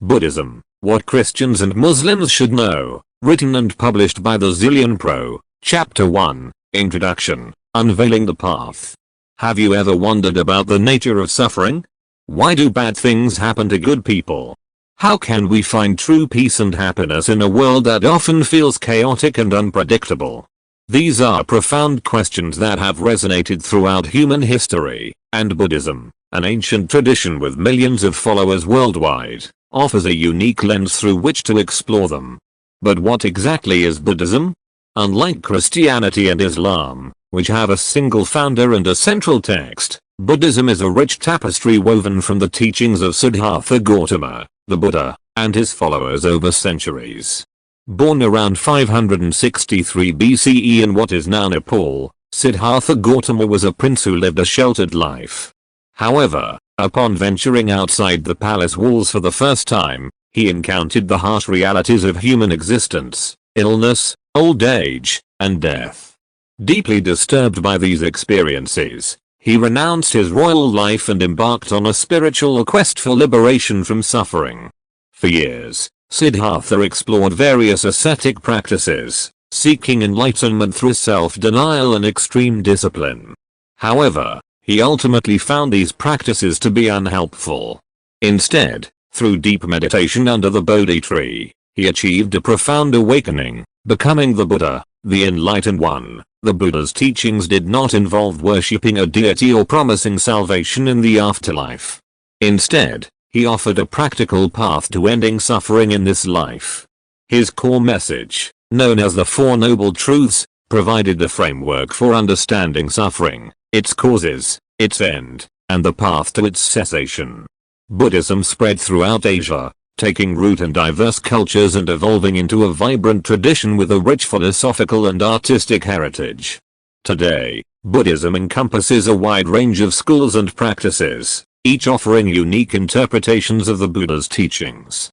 Buddhism, What Christians and Muslims Should Know, written and published by the Zillionpro, Chapter 1, Introduction, Unveiling the Path. Have you ever wondered about the nature of suffering? Why do bad things happen to good people? How can we find true peace and happiness in a world that often feels chaotic and unpredictable? These are profound questions that have resonated throughout human history, and Buddhism, an ancient tradition with millions of followers worldwide, offers a unique lens through which to explore them. But what exactly is Buddhism? Unlike Christianity and Islam, which have a single founder and a central text, Buddhism is a rich tapestry woven from the teachings of Siddhartha Gautama, the Buddha, and his followers over centuries. Born around 563 BCE in what is now Nepal, Siddhartha Gautama was a prince who lived a sheltered life. However, upon venturing outside the palace walls for the first time, he encountered the harsh realities of human existence, illness, old age, and death. Deeply disturbed by these experiences, he renounced his royal life and embarked on a spiritual quest for liberation from suffering. For years, Siddhartha explored various ascetic practices, seeking enlightenment through self-denial and extreme discipline. However, he ultimately found these practices to be unhelpful. Instead, through deep meditation under the Bodhi tree, he achieved a profound awakening, becoming the Buddha, the enlightened one. The Buddha's teachings did not involve worshipping a deity or promising salvation in the afterlife. Instead, he offered a practical path to ending suffering in this life. His core message, known as the Four Noble Truths, provided the framework for understanding suffering, its causes, its end, and the path to its cessation. Buddhism spread throughout Asia, taking root in diverse cultures and evolving into a vibrant tradition with a rich philosophical and artistic heritage. Today, Buddhism encompasses a wide range of schools and practices, each offering unique interpretations of the Buddha's teachings.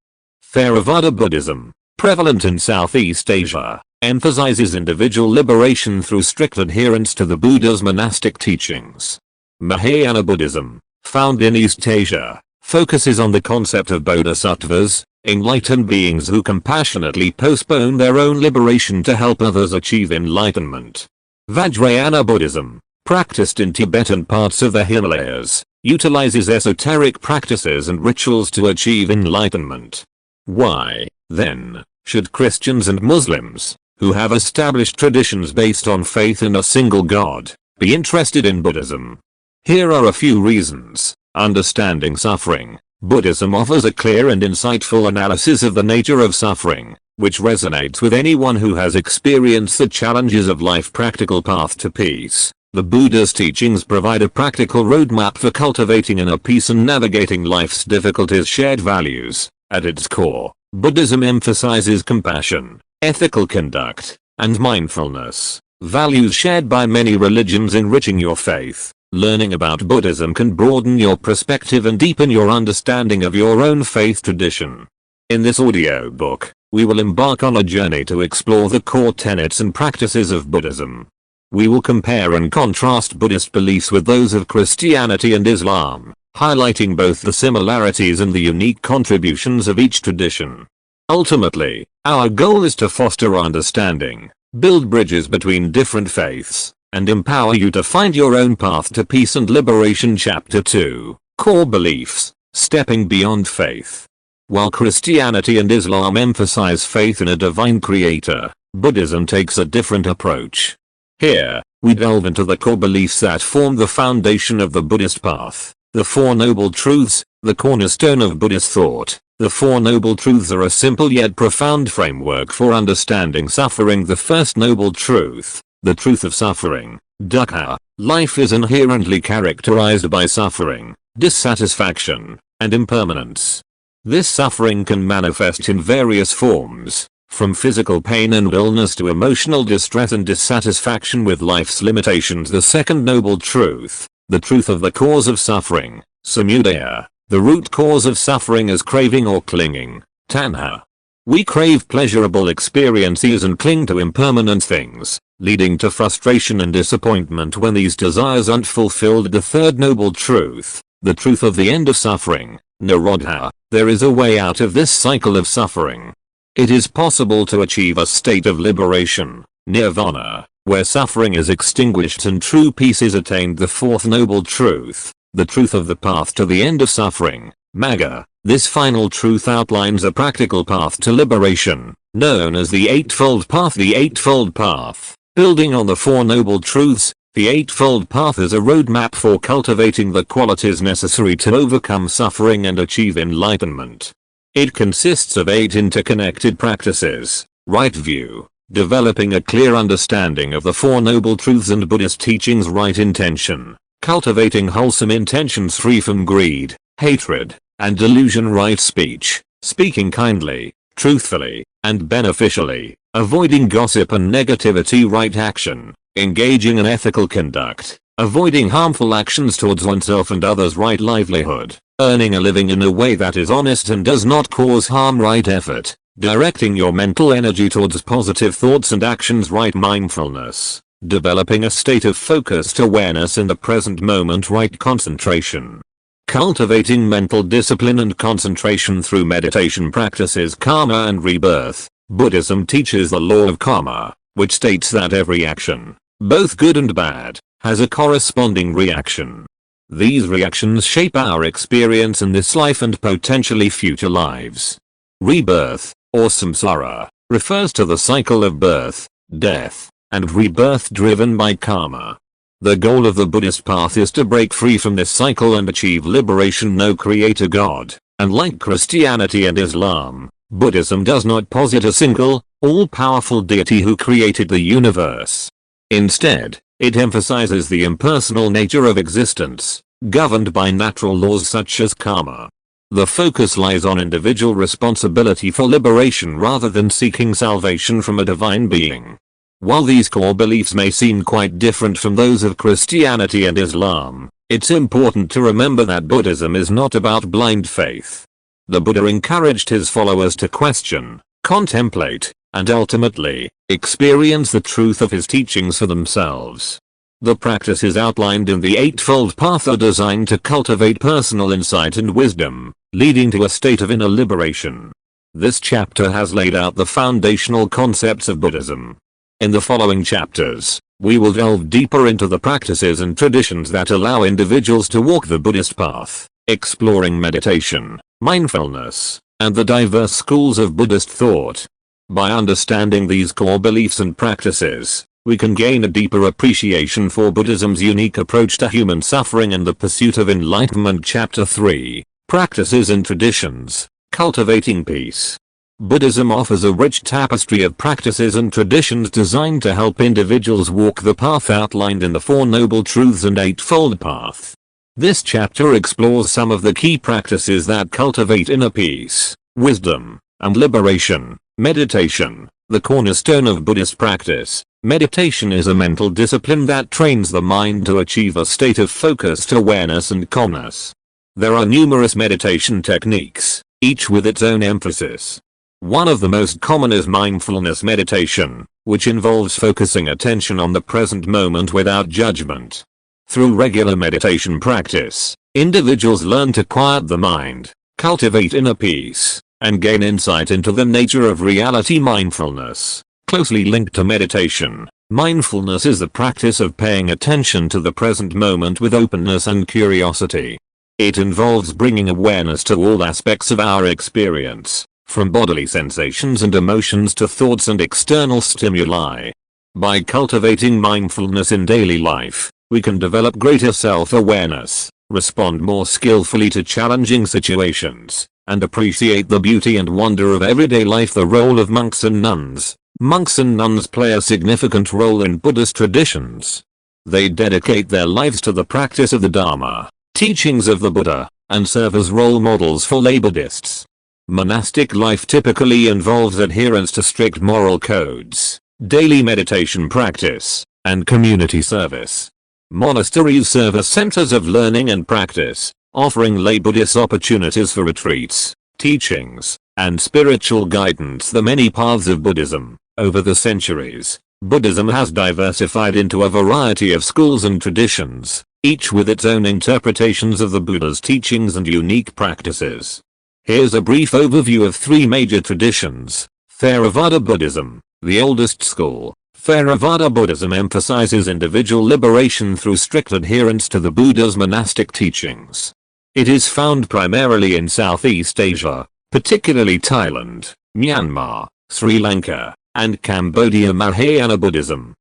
Theravada Buddhism, prevalent in Southeast Asia, emphasizes individual liberation through strict adherence to the Buddha's monastic teachings. Mahayana Buddhism, found in East Asia, focuses on the concept of bodhisattvas, enlightened beings who compassionately postpone their own liberation to help others achieve enlightenment. Vajrayana Buddhism, practiced in Tibetan parts of the Himalayas, utilizes esoteric practices and rituals to achieve enlightenment. Why, then, should Christians and Muslims, who have established traditions based on faith in a single God, be interested in Buddhism? Here are a few reasons. Understanding suffering. Buddhism offers a clear and insightful analysis of the nature of suffering, which resonates with anyone who has experienced the challenges of life. Practical path to peace. The Buddha's teachings provide a practical roadmap for cultivating inner peace and navigating life's difficulties. Shared values. At its core, Buddhism emphasizes compassion, ethical conduct, and mindfulness, values shared by many religions. Enriching your faith. Learning about Buddhism can broaden your perspective and deepen your understanding of your own faith tradition. In this audiobook, we will embark on a journey to explore the core tenets and practices of Buddhism. We will compare and contrast Buddhist beliefs with those of Christianity and Islam, highlighting both the similarities and the unique contributions of each tradition. Ultimately, our goal is to foster understanding, build bridges between different faiths, and empower you to find your own path to peace and liberation. Chapter 2, Core Beliefs, Stepping Beyond Faith. While Christianity and Islam emphasize faith in a divine creator, Buddhism takes a different approach. Here, we delve into the core beliefs that form the foundation of the Buddhist path. The Four Noble Truths, the cornerstone of Buddhist thought. The Four Noble Truths are a simple yet profound framework for understanding suffering. The first noble truth, the truth of suffering, dukkha. Life is inherently characterized by suffering, dissatisfaction, and impermanence. This suffering can manifest in various forms, from physical pain and illness to emotional distress and dissatisfaction with life's limitations. The second noble truth, the truth of the cause of suffering, samudaya. The root cause of suffering is craving or clinging, tanha. We crave pleasurable experiences and cling to impermanent things, leading to frustration and disappointment when these desires aren't fulfilled. The third noble truth, the truth of the end of suffering, nirodha. there is a way out of this cycle of suffering. It is possible to achieve a state of liberation, nirvana, where suffering is extinguished and true peace is attained. The fourth noble truth, the truth of the path to the end of suffering, Magga. This final truth outlines a practical path to liberation, known as the Eightfold Path. The Eightfold Path, building on the Four Noble Truths, the Eightfold Path is a roadmap for cultivating the qualities necessary to overcome suffering and achieve enlightenment. It consists of 8 interconnected practices: right view, developing a clear understanding of the Four Noble Truths and Buddhist teachings; right intention, cultivating wholesome intentions free from greed, hatred, and delusion; right speech, speaking kindly, truthfully, and beneficially, avoiding gossip and negativity; right action, engaging in ethical conduct, avoiding harmful actions towards oneself and others; right livelihood, earning a living in a way that is honest and does not cause harm; right effort, directing your mental energy towards positive thoughts and actions; right mindfulness, developing a state of focused awareness in the present moment; right concentration, cultivating mental discipline and concentration through meditation practices; karma and rebirth. Buddhism teaches the law of karma, which states that every action, both good and bad, has a corresponding reaction. These reactions shape our experience in this life and potentially future lives. Rebirth, or samsara, refers to the cycle of birth, death, and rebirth driven by karma. The goal of the Buddhist path is to break free from this cycle and achieve liberation. No creator god, and like Christianity and Islam, Buddhism does not posit a single, all-powerful deity who created the universe. Instead, it emphasizes the impersonal nature of existence, governed by natural laws such as karma. The focus lies on individual responsibility for liberation rather than seeking salvation from a divine being. While these core beliefs may seem quite different from those of Christianity and Islam, it's important to remember that Buddhism is not about blind faith. The Buddha encouraged his followers to question, contemplate, and ultimately, experience the truth of his teachings for themselves. The practices outlined in the Eightfold Path are designed to cultivate personal insight and wisdom, leading to a state of inner liberation. This chapter has laid out the foundational concepts of Buddhism. In the following chapters, we will delve deeper into the practices and traditions that allow individuals to walk the Buddhist path, exploring meditation, mindfulness, and the diverse schools of Buddhist thought. By understanding these core beliefs and practices, we can gain a deeper appreciation for Buddhism's unique approach to human suffering and the pursuit of enlightenment. Chapter 3, Practices and Traditions, Cultivating Peace. Buddhism offers a rich tapestry of practices and traditions designed to help individuals walk the path outlined in the Four Noble Truths and Eightfold Path. This chapter explores some of the key practices that cultivate inner peace, wisdom, and liberation. Meditation, the cornerstone of Buddhist practice. Meditation is a mental discipline that trains the mind to achieve a state of focused awareness and calmness. There are numerous meditation techniques, each with its own emphasis. One of the most common is mindfulness meditation, which involves focusing attention on the present moment without judgment. Through regular meditation practice, individuals learn to quiet the mind, cultivate inner peace, and gain insight into the nature of reality. Mindfulness, closely linked to meditation, mindfulness is the practice of paying attention to the present moment with openness and curiosity. It involves bringing awareness to all aspects of our experience, from bodily sensations and emotions to thoughts and external stimuli. By cultivating mindfulness in daily life, we can develop greater self-awareness, respond more skillfully to challenging situations, and appreciate the beauty and wonder of everyday life. The role of monks and nuns. Monks and nuns play a significant role in Buddhist traditions. They dedicate their lives to the practice of the Dharma, teachings of the Buddha, and serve as role models for lay Buddhists. Monastic life typically involves adherence to strict moral codes, daily meditation practice, and community service. Monasteries serve as centers of learning and practice, offering lay Buddhists opportunities for retreats, teachings, and spiritual guidance. The many paths of Buddhism. Over the centuries, Buddhism has diversified into a variety of schools and traditions, each with its own interpretations of the Buddha's teachings and unique practices. Here's a brief overview of three major traditions. Theravada Buddhism, the oldest school. Theravada Buddhism emphasizes individual liberation through strict adherence to the Buddha's monastic teachings. It is found primarily in Southeast Asia, particularly Thailand, Myanmar, Sri Lanka, and Cambodia. Mahayana Buddhism,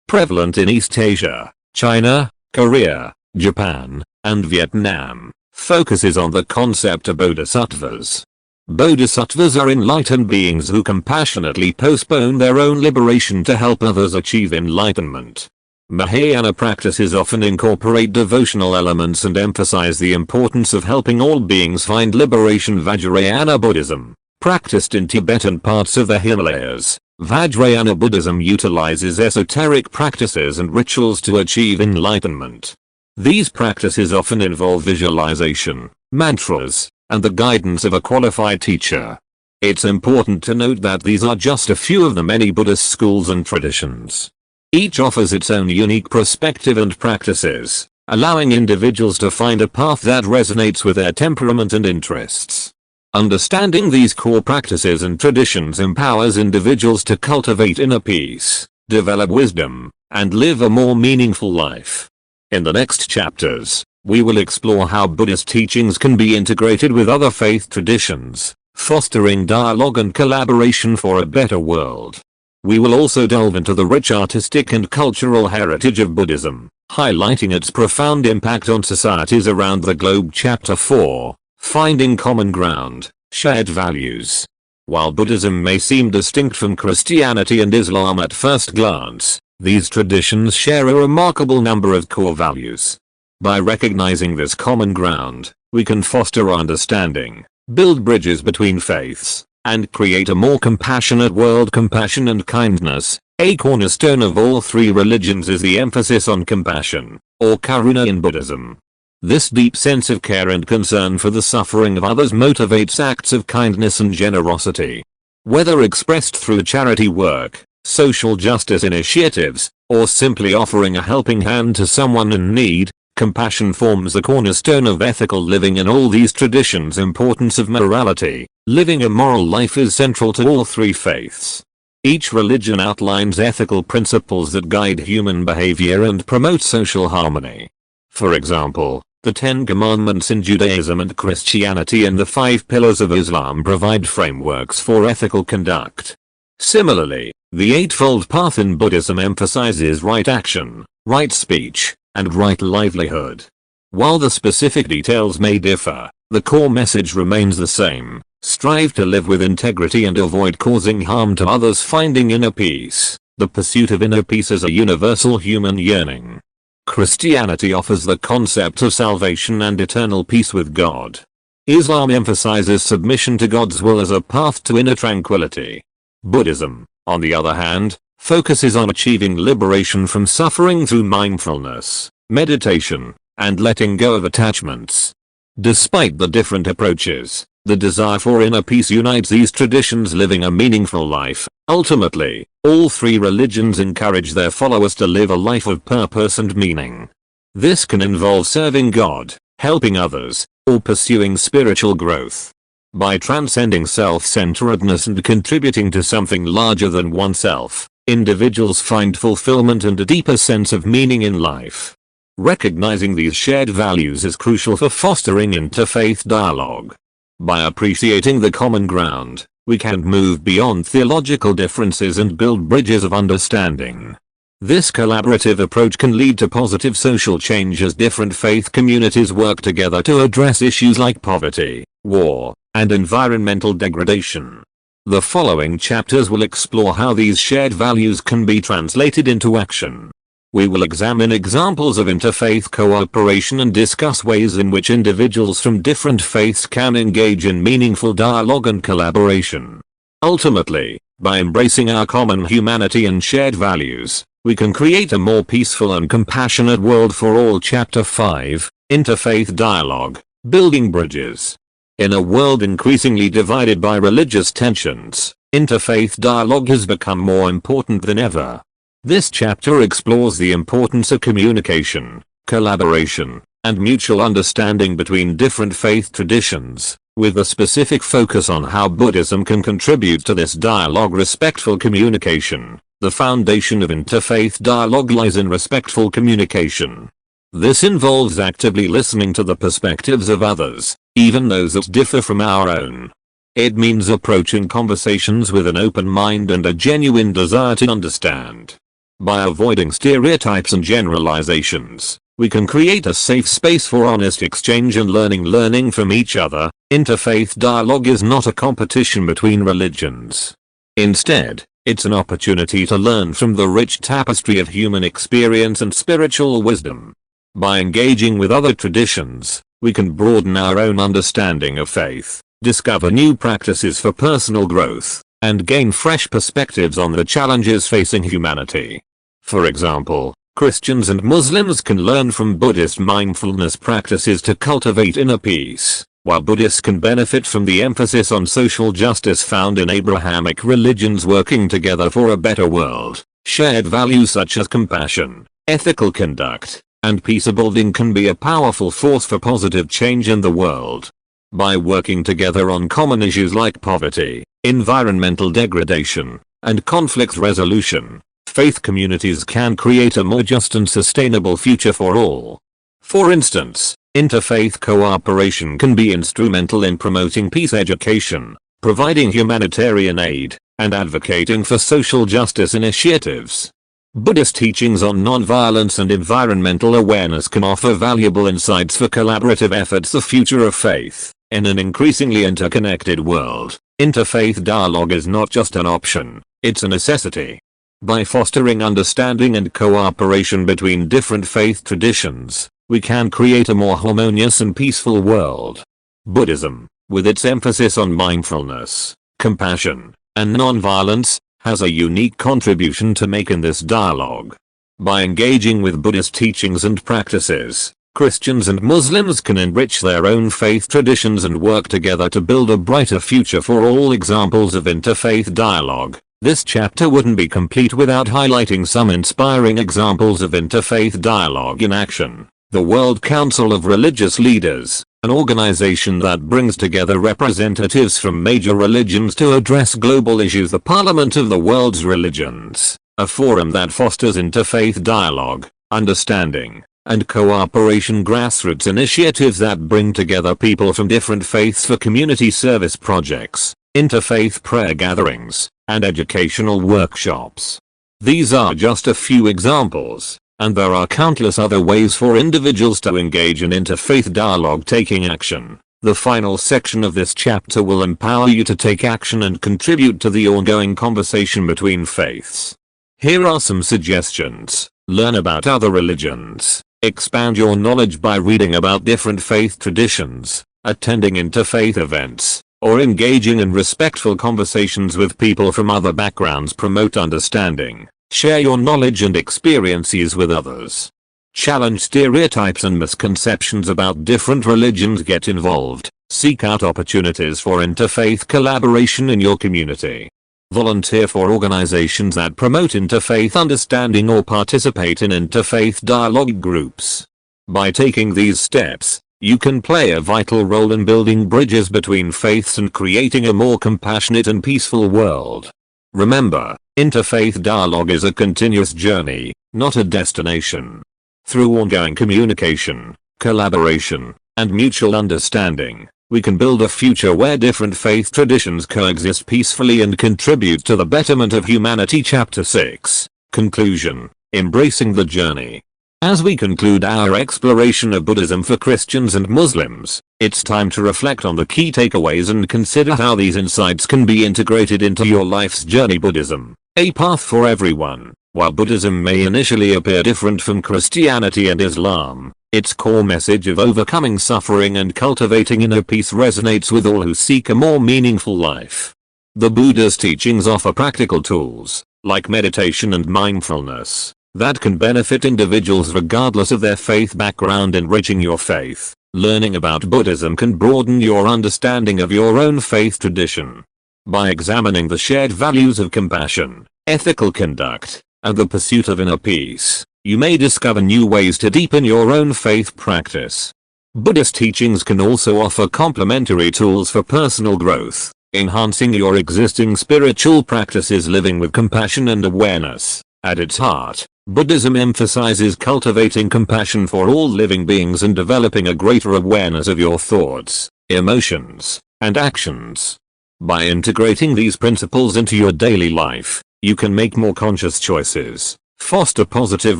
prevalent in East Asia, China, Korea, Japan, and Vietnam, focuses on the concept of bodhisattvas. Bodhisattvas are enlightened beings who compassionately postpone their own liberation to help others achieve enlightenment. Mahayana practices often incorporate devotional elements and emphasize the importance of helping all beings find liberation. Vajrayana Buddhism, practiced in Tibetan parts of the Himalayas. Vajrayana Buddhism utilizes esoteric practices and rituals to achieve enlightenment. These practices often involve visualization, mantras, and the guidance of a qualified teacher. It's important to note that these are just a few of the many Buddhist schools and traditions. Each offers its own unique perspective and practices, allowing individuals to find a path that resonates with their temperament and interests. Understanding these core practices and traditions empowers individuals to cultivate inner peace, develop wisdom, and live a more meaningful life. In the next chapters, we will explore how Buddhist teachings can be integrated with other faith traditions, fostering dialogue and collaboration for a better world. We will also delve into the rich artistic and cultural heritage of Buddhism, highlighting its profound impact on societies around the globe. Chapter 4, Finding Common Ground, Shared Values. While Buddhism may seem distinct from Christianity and Islam at first glance, these traditions share a remarkable number of core values. By recognizing this common ground, we can foster understanding, build bridges between faiths, and create a more compassionate world. Compassion and kindness, a cornerstone of all three religions, is the emphasis on compassion, or karuna in Buddhism. This deep sense of care and concern for the suffering of others motivates acts of kindness and generosity. Whether expressed through charity work, social justice initiatives, or simply offering a helping hand to someone in need, compassion forms the cornerstone of ethical living in all these traditions. Importance of morality. Living a moral life is central to all three faiths. Each religion outlines ethical principles that guide human behavior and promote social harmony. For example, the 10 Commandments in Judaism and Christianity and the 5 Pillars of Islam provide frameworks for ethical conduct. Similarly, the Eightfold Path in Buddhism emphasizes right action, right speech, and right livelihood. While the specific details may differ, the core message remains the same: strive to live with integrity and avoid causing harm to others. Finding inner peace. The pursuit of inner peace is a universal human yearning. Christianity offers the concept of salvation and eternal peace with God. Islam emphasizes submission to God's will as a path to inner tranquility. Buddhism, on the other hand, focuses on achieving liberation from suffering through mindfulness, meditation, and letting go of attachments. Despite the different approaches, the desire for inner peace unites these traditions. Living a meaningful life. Ultimately, all three religions encourage their followers to live a life of purpose and meaning. This can involve serving God, helping others, or pursuing spiritual growth. By transcending self-centeredness and contributing to something larger than oneself, individuals find fulfillment and a deeper sense of meaning in life. Recognizing these shared values is crucial for fostering interfaith dialogue. By appreciating the common ground, we can move beyond theological differences and build bridges of understanding. This collaborative approach can lead to positive social change as different faith communities work together to address issues like poverty, war, and environmental degradation. The following chapters will explore how these shared values can be translated into action. We will examine examples of interfaith cooperation and discuss ways in which individuals from different faiths can engage in meaningful dialogue and collaboration. Ultimately, by embracing our common humanity and shared values, we can create a more peaceful and compassionate world for all. Chapter 5, Interfaith Dialogue, Building Bridges. In a world increasingly divided by religious tensions, interfaith dialogue has become more important than ever. This chapter explores the importance of communication, collaboration, and mutual understanding between different faith traditions, with a specific focus on how Buddhism can contribute to this dialogue. Respectful communication. The foundation of interfaith dialogue lies in respectful communication. This involves actively listening to the perspectives of others, even those that differ from our own. It means approaching conversations with an open mind and a genuine desire to understand. By avoiding stereotypes and generalizations, we can create a safe space for honest exchange and learning from each other. Interfaith dialogue is not a competition between religions. Instead, it's an opportunity to learn from the rich tapestry of human experience and spiritual wisdom. By engaging with other traditions, we can broaden our own understanding of faith, discover new practices for personal growth, and gain fresh perspectives on the challenges facing humanity. For example, Christians and Muslims can learn from Buddhist mindfulness practices to cultivate inner peace, while Buddhists can benefit from the emphasis on social justice found in Abrahamic religions. Working together for a better world, shared values such as compassion, ethical conduct, and peacebuilding can be a powerful force for positive change in the world. By working together on common issues like poverty, environmental degradation, and conflict resolution, faith communities can create a more just and sustainable future for all. For instance, interfaith cooperation can be instrumental in promoting peace education, providing humanitarian aid, and advocating for social justice initiatives. Buddhist teachings on nonviolence and environmental awareness can offer valuable insights for collaborative efforts. The future of faith. In an increasingly interconnected world, interfaith dialogue is not just an option, it's a necessity. By fostering understanding and cooperation between different faith traditions, we can create a more harmonious and peaceful world. Buddhism, with its emphasis on mindfulness, compassion, and nonviolence, has a unique contribution to make in this dialogue. By engaging with Buddhist teachings and practices, Christians and Muslims can enrich their own faith traditions and work together to build a brighter future for all. Examples of interfaith dialogue. This chapter wouldn't be complete without highlighting some inspiring examples of interfaith dialogue in action. The World Council of Religious Leaders, an organization that brings together representatives from major religions to address global issues. The Parliament of the World's Religions, a forum that fosters interfaith dialogue, understanding, and cooperation. Grassroots initiatives that bring together people from different faiths for community service projects, interfaith prayer gatherings, and educational workshops. These are just a few examples, and there are countless other ways for individuals to engage in interfaith dialogue. Taking action. The final section of this chapter will empower you to take action and contribute to the ongoing conversation between faiths. Here are some suggestions. Learn about other religions. Expand your knowledge by reading about different faith traditions, attending interfaith events, or engaging in respectful conversations with people from other backgrounds. Promote understanding. Share your knowledge and experiences with others. Challenge stereotypes and misconceptions about different religions. Get involved. Seek out opportunities for interfaith collaboration in your community. Volunteer for organizations that promote interfaith understanding or participate in interfaith dialogue groups. By taking these steps, you can play a vital role in building bridges between faiths and creating a more compassionate and peaceful world. Remember, interfaith dialogue is a continuous journey, not a destination. Through ongoing communication, collaboration, and mutual understanding, we can build a future where different faith traditions coexist peacefully and contribute to the betterment of humanity. Chapter 6. Conclusion. Embracing the journey. As we conclude our exploration of Buddhism for Christians and Muslims, it's time to reflect on the key takeaways and consider how these insights can be integrated into your life's journey. Buddhism, a path for everyone. While Buddhism may initially appear different from Christianity and Islam, its core message of overcoming suffering and cultivating inner peace resonates with all who seek a more meaningful life. The Buddha's teachings offer practical tools, like meditation and mindfulness, that can benefit individuals regardless of their faith background. Enriching your faith. Learning about Buddhism can broaden your understanding of your own faith tradition. By examining the shared values of compassion, ethical conduct, and the pursuit of inner peace, You may discover new ways to deepen your own faith practice. Buddhist teachings can also offer complementary tools for personal growth, enhancing your existing spiritual practices. Living with compassion and awareness. At its heart, Buddhism emphasizes cultivating compassion for all living beings and developing a greater awareness of your thoughts, emotions, and actions. By integrating these principles into your daily life, you can make more conscious choices, foster positive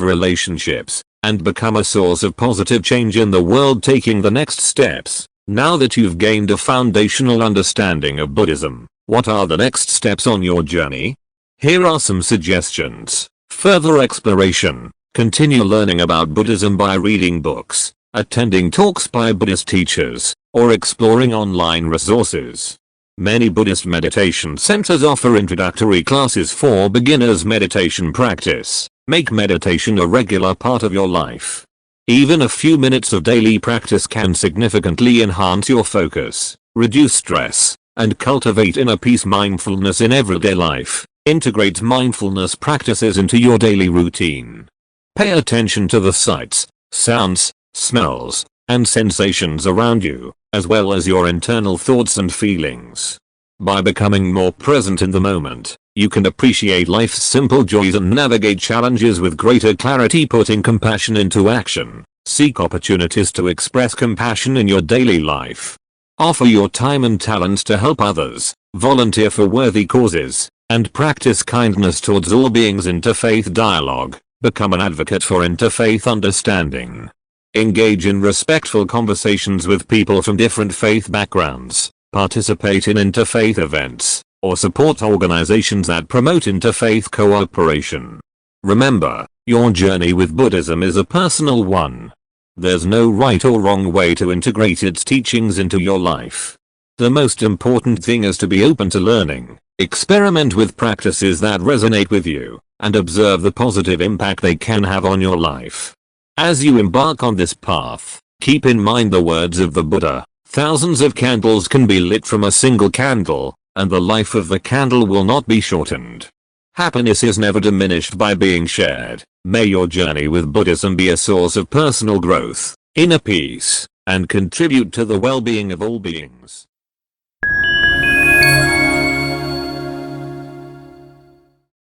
relationships, and become a source of positive change in the world. Taking the next steps. Now that you've gained a foundational understanding of Buddhism, what are the next steps on your journey? Here are some suggestions. Further exploration. Continue learning about Buddhism by reading books, attending talks by Buddhist teachers, or exploring online resources. Many Buddhist meditation centers offer introductory classes for beginners. Meditation practice. Make meditation a regular part of your life. Even a few minutes of daily practice can significantly enhance your focus, reduce stress, and cultivate inner peace. Mindfulness in everyday life. Integrate mindfulness practices into your daily routine. Pay attention to the sights, sounds, smells, and sensations around you, as well as your internal thoughts and feelings. By becoming more present in the moment, you can appreciate life's simple joys and navigate challenges with greater clarity. Putting compassion into action. Seek opportunities to express compassion in your daily life. Offer your time and talents to help others, volunteer for worthy causes, and practice kindness towards all beings. Interfaith dialogue. Become an advocate for interfaith understanding. Engage in respectful conversations with people from different faith backgrounds. Participate in interfaith events, or support organizations that promote interfaith cooperation. Remember, your journey with Buddhism is a personal one. There's no right or wrong way to integrate its teachings into your life. The most important thing is to be open to learning, experiment with practices that resonate with you, and observe the positive impact they can have on your life. As you embark on this path, keep in mind the words of the Buddha. Thousands of candles can be lit from a single candle, and the life of the candle will not be shortened. Happiness is never diminished by being shared. May your journey with Buddhism be a source of personal growth, inner peace, and contribute to the well-being of all beings.